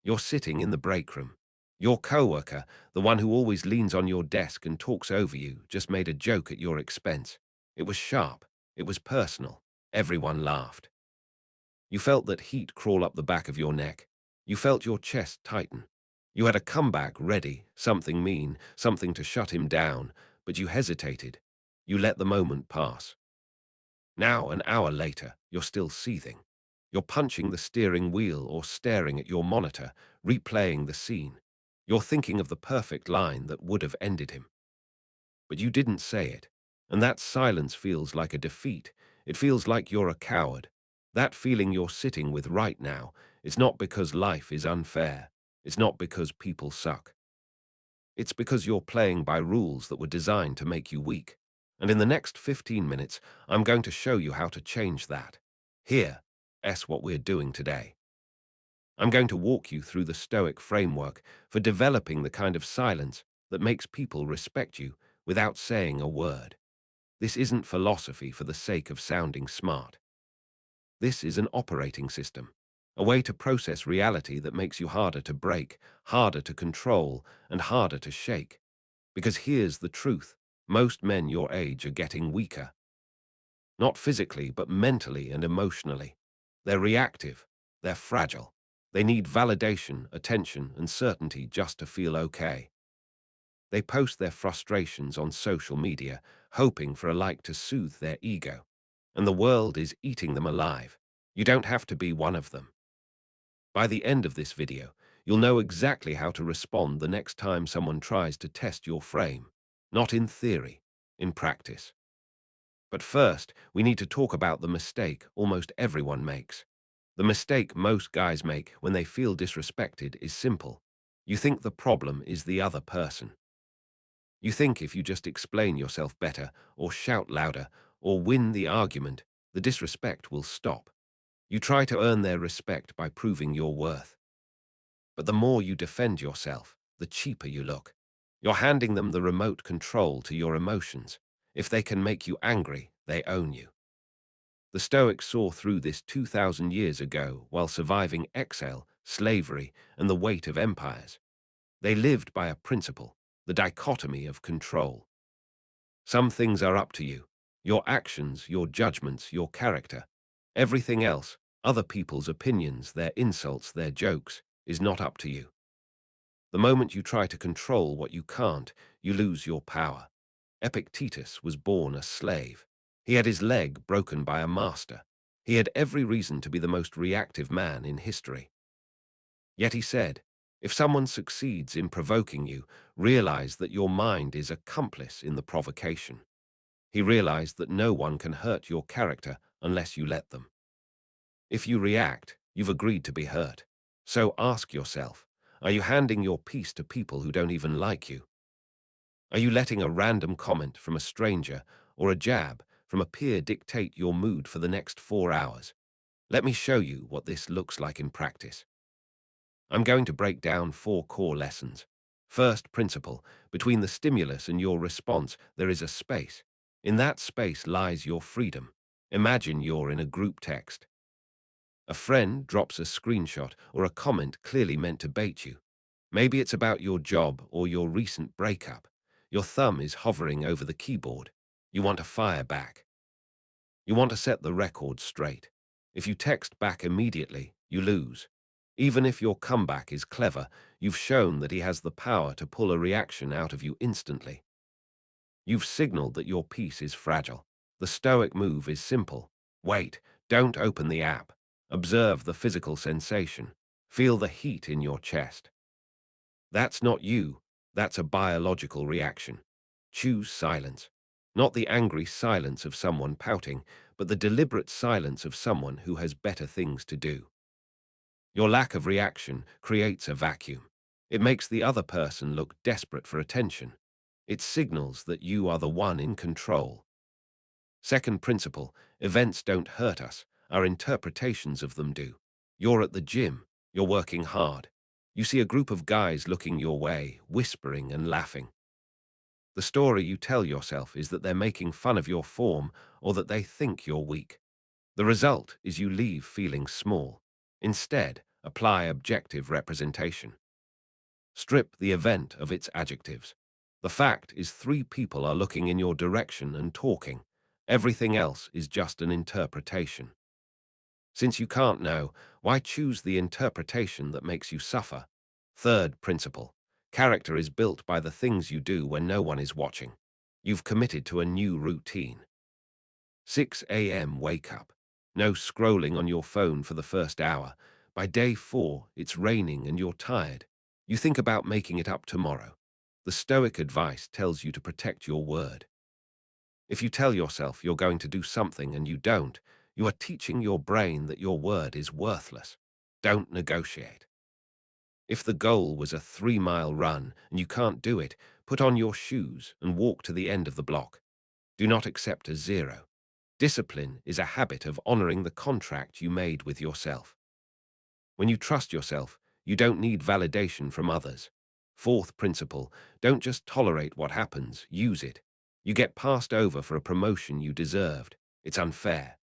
You're sitting in the break room. Your coworker, the one who always leans on your desk and talks over you, just made a joke at your expense. It was sharp. It was personal. Everyone laughed. You felt that heat crawl up the back of your neck. You felt your chest tighten. You had a comeback ready, something mean, something to shut him down, but you hesitated. You let the moment pass. Now, an hour later, you're still seething. You're punching the steering wheel or staring at your monitor, replaying the scene. You're thinking of the perfect line that would have ended him. But you didn't say it. And that silence feels like a defeat. It feels like you're a coward. That feeling you're sitting with right now is not because life is unfair. It's not because people suck. It's because you're playing by rules that were designed to make you weak. And in the next 15 minutes, I'm going to show you how to change that. Here, what we're doing today. I'm going to walk you through the Stoic framework for developing the kind of silence that makes people respect you without saying a word. This isn't philosophy for the sake of sounding smart. This is an operating system, a way to process reality that makes you harder to break, harder to control, and harder to shake. Because here's the truth. Most men your age are getting weaker. Not physically, but mentally and emotionally. They're reactive. They're fragile. They need validation, attention, and certainty just to feel okay. They post their frustrations on social media, hoping for a like to soothe their ego. And the world is eating them alive. You don't have to be one of them. By the end of this video, you'll know exactly how to respond the next time someone tries to test your frame. Not in theory, in practice. But first, we need to talk about the mistake almost everyone makes. The mistake most guys make when they feel disrespected is simple. You think the problem is the other person. You think if you just explain yourself better, or shout louder, or win the argument, the disrespect will stop. You try to earn their respect by proving your worth. But the more you defend yourself, the cheaper you look. You're handing them the remote control to your emotions. If they can make you angry, they own you. The Stoics saw through this 2,000 years ago while surviving exile, slavery, and the weight of empires. They lived by a principle, the dichotomy of control. Some things are up to you. Your actions, your judgments, your character. Everything else, other people's opinions, their insults, their jokes, is not up to you. The moment you try to control what you can't, you lose your power. Epictetus was born a slave. He had his leg broken by a master. He had every reason to be the most reactive man in history. Yet he said, if someone succeeds in provoking you, realize that your mind is accomplice in the provocation. He realized that no one can hurt your character unless you let them. If you react, you've agreed to be hurt. So ask yourself, are you handing your peace to people who don't even like you? Are you letting a random comment from a stranger or a jab from a peer dictate your mood for the next 4 hours? Let me show you what this looks like in practice. I'm going to break down 4 core lessons. First principle, between the stimulus and your response, there is a space. In that space lies your freedom. Imagine you're in a group text. A friend drops a screenshot or a comment clearly meant to bait you. Maybe it's about your job or your recent breakup. Your thumb is hovering over the keyboard. You want to fire back. You want to set the record straight. If you text back immediately, you lose. Even if your comeback is clever, you've shown that he has the power to pull a reaction out of you instantly. You've signaled that your peace is fragile. The Stoic move is simple. Wait, don't open the app. Observe the physical sensation. Feel the heat in your chest. That's not you. That's a biological reaction. Choose silence. Not the angry silence of someone pouting, but the deliberate silence of someone who has better things to do. Your lack of reaction creates a vacuum. It makes the other person look desperate for attention. It signals that you are the one in control. Second principle, events don't hurt us, our interpretations of them do. You're at the gym, you're working hard. You see a group of guys looking your way, whispering and laughing. The story you tell yourself is that they're making fun of your form or that they think you're weak. The result is you leave feeling small. Instead, Apply objective representation. Strip the event of its adjectives. The fact is three people are looking in your direction and talking. Everything else is just an interpretation. Since you can't know, why choose the interpretation that makes you suffer? Third principle. Character is built by the things you do when no one is watching. You've committed to a new routine. 6 a.m. wake up. No scrolling on your phone for the first hour. By day 4, it's raining and you're tired. You think about making it up tomorrow. The Stoic advice tells you to protect your word. If you tell yourself you're going to do something and you don't, you are teaching your brain that your word is worthless. Don't negotiate. If the goal was a 3-mile run and you can't do it, put on your shoes and walk to the end of the block. Do not accept a 0. Discipline is a habit of honoring the contract you made with yourself. When you trust yourself, you don't need validation from others. Fourth principle, don't just tolerate what happens, use it. You get passed over for a promotion you deserved. It's unfair.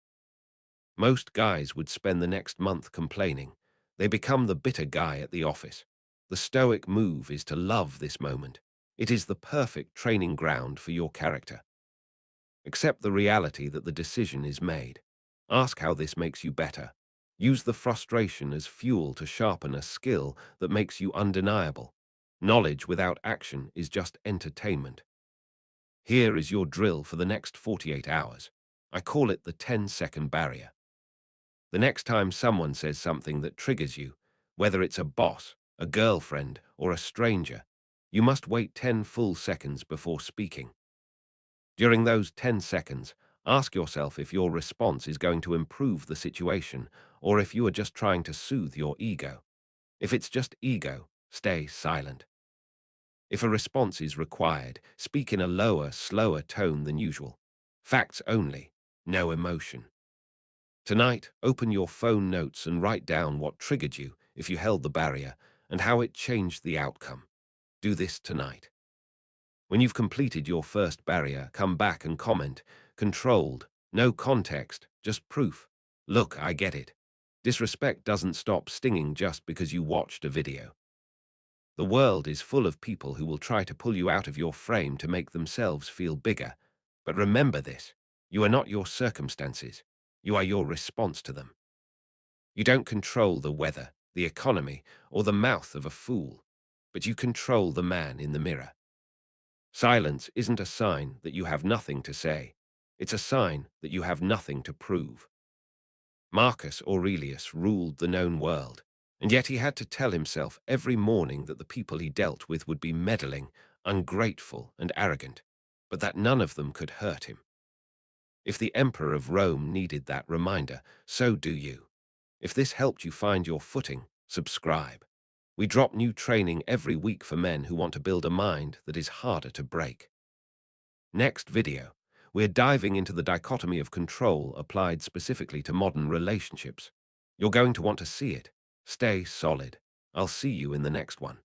Most guys would spend the next month complaining. They become the bitter guy at the office. The Stoic move is to love this moment. It is the perfect training ground for your character. Accept the reality that the decision is made. Ask how this makes you better. Use the frustration as fuel to sharpen a skill that makes you undeniable. Knowledge without action is just entertainment. Here is your drill for the next 48 hours. I call it the 10-second barrier. The next time someone says something that triggers you, whether it's a boss, a girlfriend, or a stranger, you must wait 10 full seconds before speaking. During those 10 seconds, ask yourself if your response is going to improve the situation or if you are just trying to soothe your ego. If it's just ego, stay silent. If a response is required, speak in a lower, slower tone than usual. Facts only, no emotion. Tonight, open your phone notes and write down what triggered you if you held the barrier and how it changed the outcome. Do this tonight. When you've completed your first barrier, come back and comment. Controlled, no context, just proof. Look, I get it. Disrespect doesn't stop stinging just because you watched a video. The world is full of people who will try to pull you out of your frame to make themselves feel bigger. But remember this, you are not your circumstances. You are your response to them. You don't control the weather, the economy, or the mouth of a fool, but you control the man in the mirror. Silence isn't a sign that you have nothing to say. It's a sign that you have nothing to prove. Marcus Aurelius ruled the known world, and yet he had to tell himself every morning that the people he dealt with would be meddling, ungrateful, and arrogant, but that none of them could hurt him. If the Emperor of Rome needed that reminder, so do you. If this helped you find your footing, subscribe. We drop new training every week for men who want to build a mind that is harder to break. Next video, we're diving into the dichotomy of control applied specifically to modern relationships. You're going to want to see it. Stay solid. I'll see you in the next one.